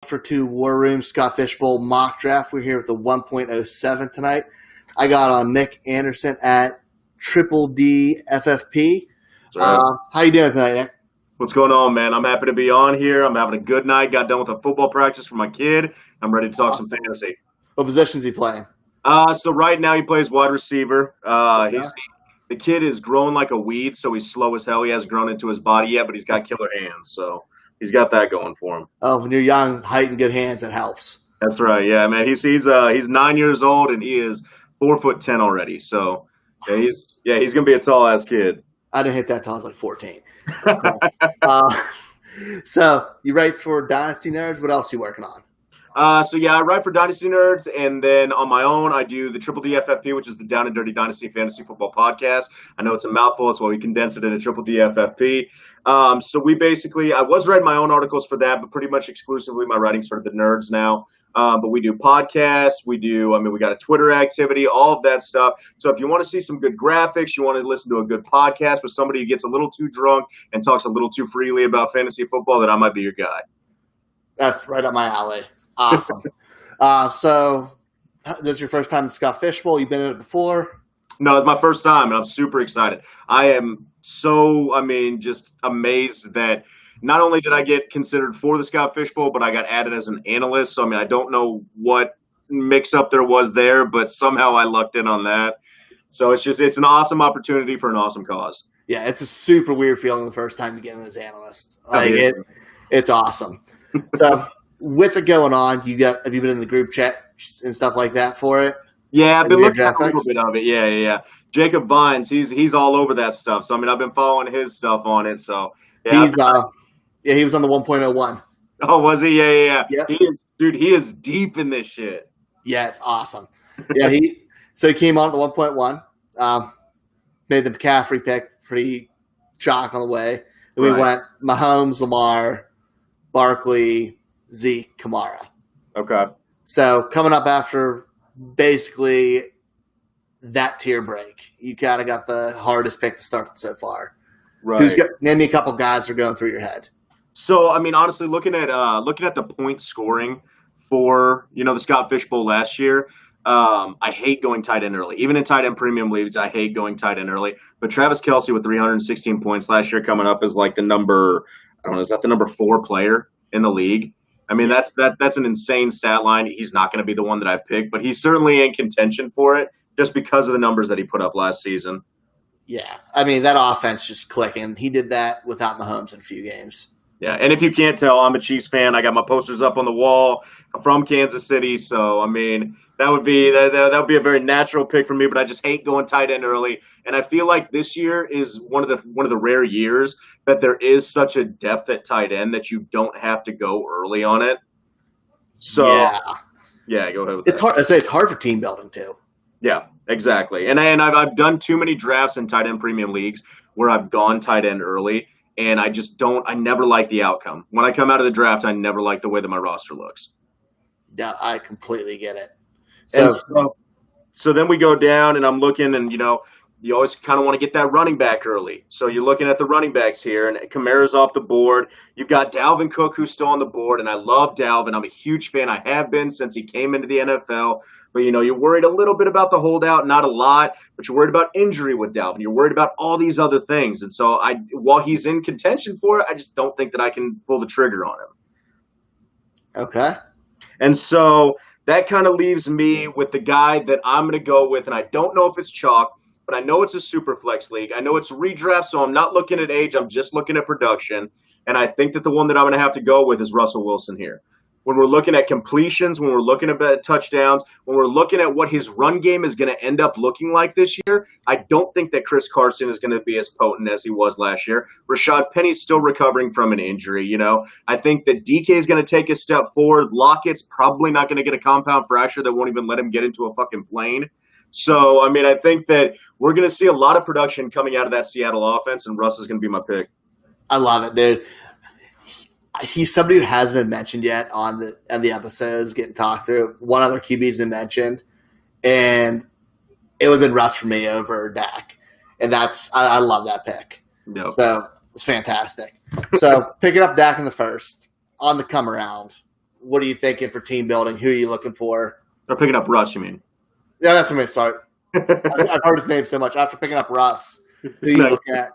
for 2 War Room Scott Fishbowl mock draft. We're here with the 1.07 tonight. I got on Nick Anderson at Triple D FFP. Right. How you doing tonight, Nick? What's going on, man? I'm happy to be on here. I'm having a good night. Got done with a football practice for my kid. I'm ready to talk some fantasy. What position is he playing? So right now he plays wide receiver. The kid is growing like a weed, so he's slow as hell. He hasn't grown into his body yet, but he's got killer hands, so he's got that going for him. Oh, when you're young, height and good hands, it helps. That's right, yeah, man. He's 9 years old and he is 4'10" already. So he's gonna be a tall ass kid. I didn't hit that till I was like 14. So you write for Dynasty Nerds. What else are you working on? I write for Dynasty Nerds, and then on my own, I do the Triple D FFP, which is the Down&Dirty Dynasty Fantasy Football Podcast. I know it's a mouthful. That's why we condense it into Triple D FFP. I was writing my own articles for that, but pretty much exclusively my writing's for the nerds now. But we do podcasts. We got a Twitter activity, all of that stuff. So if you want to see some good graphics, you want to listen to a good podcast with somebody who gets a little too drunk and talks a little too freely about fantasy football, then I might be your guy. That's right up my alley. Awesome. So this is your first time in Scott Fishbowl. You've been in it before? No, it's my first time, and I'm super excited. I am just amazed that not only did I get considered for the Scott Fishbowl, but I got added as an analyst. So, I don't know what mix-up there was there, but somehow I lucked in on that. So it's an awesome opportunity for an awesome cause. Yeah, it's a super weird feeling the first time you get in as analyst. It's awesome. So with it going on, have you been in the group chat and stuff like that for it? Yeah, I've been looking at a little bit of it. Yeah. Jacob Vines, he's all over that stuff. So I've been following his stuff on it. So yeah, he was on the 1.01. Oh, was he? Yeah. Yep. He is deep in this shit. Yeah, it's awesome. Yeah, he came on at the 1.1. Made the McCaffrey pick, pretty shock on the way. Then we went Mahomes, Lamar, Barkley, Zeke, Kamara. Okay. So coming up after basically that tier break, you kind of got the hardest pick to start so far. Right. Name me a couple guys that are going through your head. So honestly, looking at the point scoring for the Scott Fishbowl last year, I hate going tight end early. Even in tight end premium leagues, I hate going tight end early. But Travis Kelce with 316 points last year coming up is like the number 4 player in the league. That's an insane stat line. He's not going to be the one that I pick, but he's certainly in contention for it just because of the numbers that he put up last season. Yeah, that offense just clicking. He did that without Mahomes in a few games. Yeah, and if you can't tell, I'm a Chiefs fan. I got my posters up on the wall. I'm from Kansas City, so that would be a very natural pick for me. But I just hate going tight end early, and I feel like this year is one of the rare years that there is such a depth at tight end that you don't have to go early on it. So yeah, go ahead with that. It's hard. I say it's hard for team building too. Yeah, exactly. And I've done too many drafts in tight end premium leagues where I've gone tight end early. And I never like the outcome. When I come out of the draft, I never like the way that my roster looks. Yeah, I completely get it. So then we go down, and I'm looking, and, you always kind of want to get that running back early. So you're looking at the running backs here, and Kamara's off the board. You've got Dalvin Cook, who's still on the board, and I love Dalvin. I'm a huge fan. I have been since he came into the NFL. But, you're worried a little bit about the holdout, not a lot, but you're worried about injury with Dalvin. You're worried about all these other things. And so while he's in contention for it, I just don't think that I can pull the trigger on him. Okay. And so that kind of leaves me with the guy that I'm going to go with, and I don't know if it's chalk, but I know it's a super flex league. I know it's redraft, so I'm not looking at age. I'm just looking at production. And I think that the one that I'm going to have to go with is Russell Wilson here. When we're looking at completions, when we're looking at touchdowns, when we're looking at what his run game is going to end up looking like this year, I don't think that Chris Carson is going to be as potent as he was last year. Rashad Penny's still recovering from an injury, I think that DK is going to take a step forward. Lockett's probably not going to get a compound fracture that won't even let him get into a fucking plane. So, I think that we're going to see a lot of production coming out of that Seattle offense, and Russ is going to be my pick. I love it, dude. He's somebody who hasn't been mentioned yet on the episodes, getting talked through. One other QB's been mentioned, and it would have been Russ for me over Dak. And I love that pick. Yep. So it's fantastic. So picking up Dak in the first, on the come around, what are you thinking for team building? Who are you looking for? They're picking up Russ, you mean? Yeah, that's what I mean. Sorry. I've heard his name so much. After picking up Russ, who are you looking at?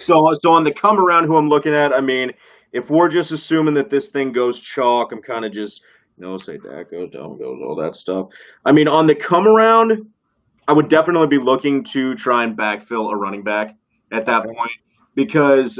So on the come around, who I'm looking at, I mean, if we're just assuming that this thing goes chalk, I'm kind of just, say that goes, down goes, all that stuff. I mean, on the come around, I would definitely be looking to try and backfill a running back at that point because,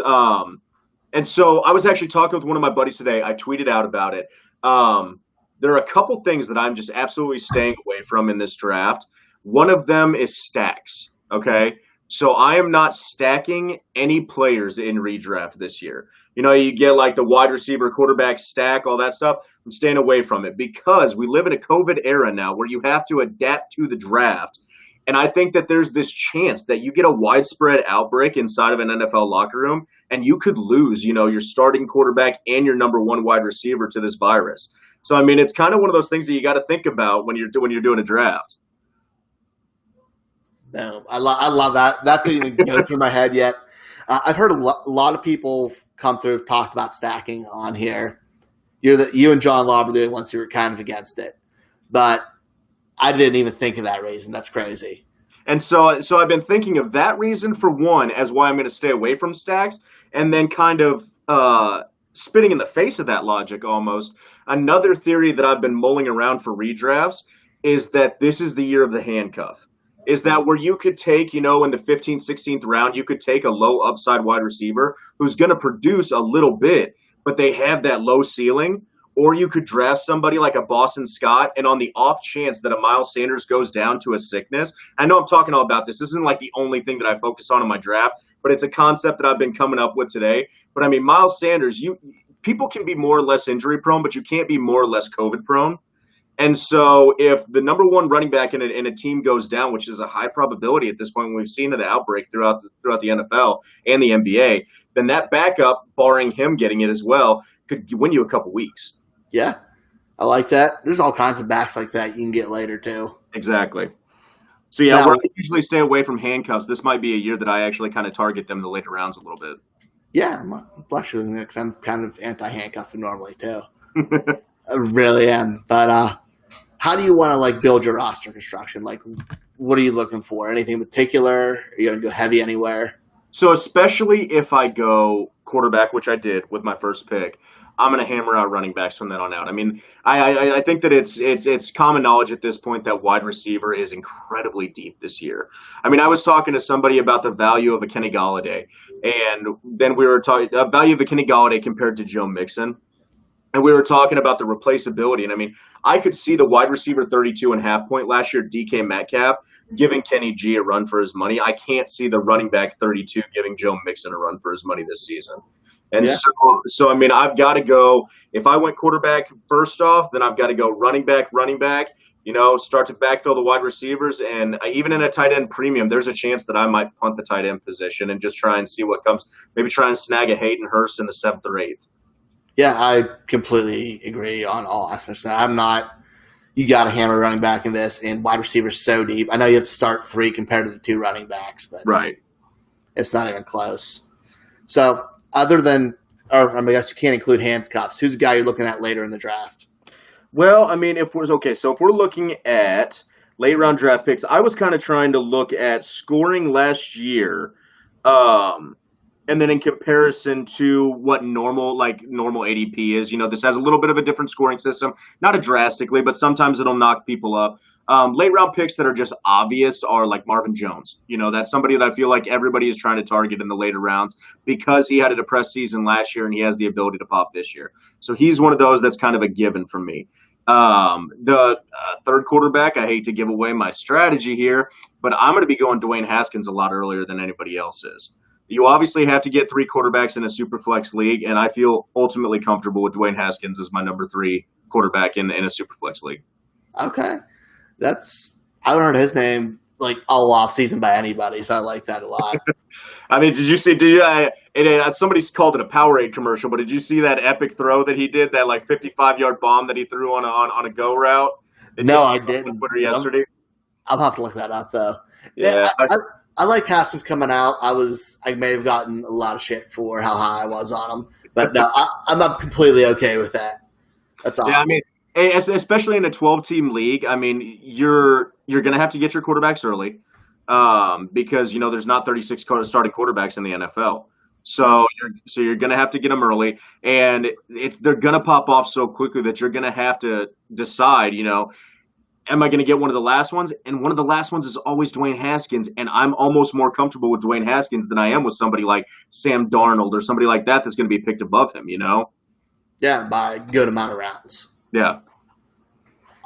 and so I was actually talking with one of my buddies today. I tweeted out about it. There are a couple things that I'm just absolutely staying away from in this draft. One of them is stacks, okay? So I am not stacking any players in redraft this year. You get like the wide receiver, quarterback stack, all that stuff. I'm staying away from it because we live in a COVID era now where you have to adapt to the draft. And I think that there's this chance that you get a widespread outbreak inside of an NFL locker room and you could lose, your starting quarterback and your number one wide receiver to this virus. So, I mean, it's kind of one of those things that you got to think about when you're doing a draft. No, I love that. That didn't even go through my head yet. I've heard a lot of people come through have talked about stacking on here. You and John Law were the ones who were kind of against it, but I didn't even think of that reason. That's crazy. And so I've been thinking of that reason for one as why I'm going to stay away from stacks, and then kind of spitting in the face of that logic almost. Another theory that I've been mulling around for redrafts is that this is the year of the handcuff. Is that where you could take, in the 15th, 16th round, you could take a low upside wide receiver who's going to produce a little bit, but they have that low ceiling. Or you could draft somebody like a Boston Scott, and on the off chance that a Miles Sanders goes down to a sickness, I know I'm talking all about this. This isn't like the only thing that I focus on in my draft, but it's a concept that I've been coming up with today. But I mean, Miles Sanders, people can be more or less injury prone, but you can't be more or less COVID prone. And so if the number one running back in a team goes down, which is a high probability at this point when we've seen the outbreak throughout the NFL and the NBA, then that backup, barring him getting it as well, could win you a couple weeks. Yeah, I like that. There's all kinds of backs like that you can get later too. Exactly. So yeah, I usually stay away from handcuffs. This might be a year that I actually kind of target them in the later rounds a little bit. Yeah, I'm blushing because I'm kind of anti-handcuffing normally too. I really am. But how do you want to build your roster construction? What are you looking for? Anything in particular? Are you going to go heavy anywhere? So especially if I go quarterback, which I did with my first pick, I'm going to hammer out running backs from then on out. I mean, I think that it's common knowledge at this point that wide receiver is incredibly deep this year. I mean, I was talking to somebody about the value of a Kenny Golladay, and then we were talking about the value of a Kenny Golladay compared to Joe Mixon. And we were talking about the replaceability. And I mean, I could see the wide receiver 32.5 point last year, DK Metcalf, giving Kenny G a run for his money. I can't see the running back 32 giving Joe Mixon a run for his money this season. And so I mean, I've got to go, if I went quarterback first off, then I've got to go running back, start to backfill the wide receivers. And even in a tight end premium, there's a chance that I might punt the tight end position and just try and see what comes. Maybe try and snag a Hayden Hurst in the 7th or 8th. Yeah, I completely agree on all aspects of that. You got to hammer running back in this, and wide receivers so deep. I know you have to start 3 compared to the 2 running backs, but right, it's not even close. So other than, I guess you can't include handcuffs. Who's the guy you're looking at later in the draft? Well, I mean, if we're looking at late round draft picks, I was kind of trying to look at scoring last year, and then in comparison to what normal ADP is. This has a little bit of a different scoring system, not drastically, but sometimes it'll knock people up. Late round picks that are just obvious are like Marvin Jones. That's somebody that I feel like everybody is trying to target in the later rounds because he had a depressed season last year and he has the ability to pop this year. So he's one of those that's kind of a given for me. The third quarterback, I hate to give away my strategy here, but I'm going to be going Dwayne Haskins a lot earlier than anybody else is. You obviously have to get 3 quarterbacks in a super flex league, and I feel ultimately comfortable with Dwayne Haskins as my number 3 quarterback in a super flex league. Okay. I haven't heard his name all off season by anybody, so I like that a lot. I mean, somebody called it a Powerade commercial, but did you see that epic throw that he did, that 55-yard bomb that he threw on a go route? No, I didn't. On Twitter yesterday. I'll have to look that up though. Yeah. I like Haskins coming out. I may have gotten a lot of shit for how high I was on him, but no, I'm completely okay with that. That's awesome. Yeah, I mean, especially in a 12-team league, I mean, you're going to have to get your quarterbacks early because, there's not 36 starting quarterbacks in the NFL. So you're going to have to get them early, and they're going to pop off so quickly that you're going to have to decide, am I going to get one of the last ones? And one of the last ones is always Dwayne Haskins, and I'm almost more comfortable with Dwayne Haskins than I am with somebody like Sam Darnold or somebody like that that's going to be picked above him, Yeah, by a good amount of rounds. Yeah.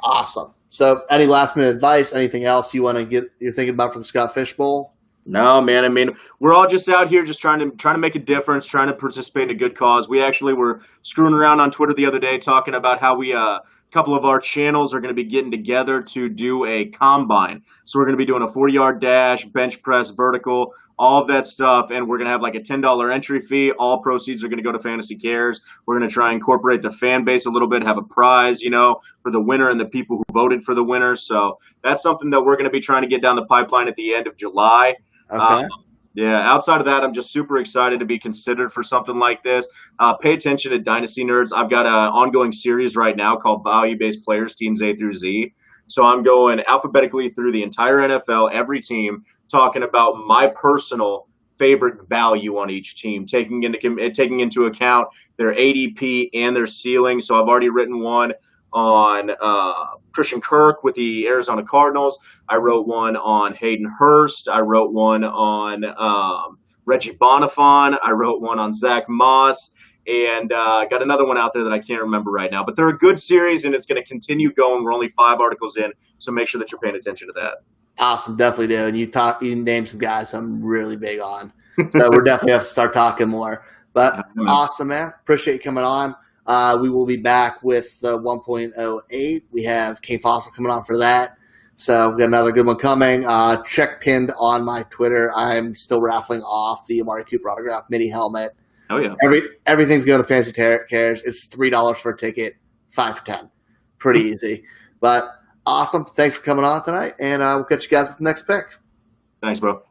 Awesome. So any last-minute advice, anything else you're thinking about for the Scott Fish Bowl? No, man. I mean, we're all just out here just trying to make a difference, trying to participate in a good cause. We actually were screwing around on Twitter the other day talking about how a couple of our channels are going to be getting together to do a combine. So we're going to be doing a 40-yard dash, bench press, vertical, all of that stuff, and we're going to have like a $10 entry fee. All proceeds are going to go to Fantasy Cares. We're going to try and incorporate the fan base a little bit, have a prize, for the winner and the people who voted for the winner. So that's something that we're going to be trying to get down the pipeline at the end of July. Okay. Yeah, outside of that, I'm just super excited to be considered for something like this. Pay attention to Dynasty Nerds. I've got an ongoing series right now called Value-Based Players, Teams A through Z. So I'm going alphabetically through the entire NFL, every team, talking about my personal favorite value on each team, taking into account their ADP and their ceiling. So I've already written one on Christian Kirk with the Arizona Cardinals. I wrote one on Hayden Hurst. I wrote one on Reggie Bonifon. I wrote one on Zach Moss. And got another one out there that I can't remember right now. But they're a good series, and it's going to continue going. We're only 5 articles in, so make sure that you're paying attention to that. Awesome. Definitely do. And you named some guys I'm really big on. So we're definitely have to start talking more. But awesome, man. Appreciate you coming on. We will be back with 1.08. We have Kane Fossil coming on for that. So we've got another good one coming. Check pinned on my Twitter. I'm still raffling off the Amari Cooper autograph mini helmet. Oh, yeah. Everything's going to Fantasy Cares. It's $3 for a ticket, 5 for 10. Pretty easy. But awesome. Thanks for coming on tonight, and we'll catch you guys at the next pick. Thanks, bro.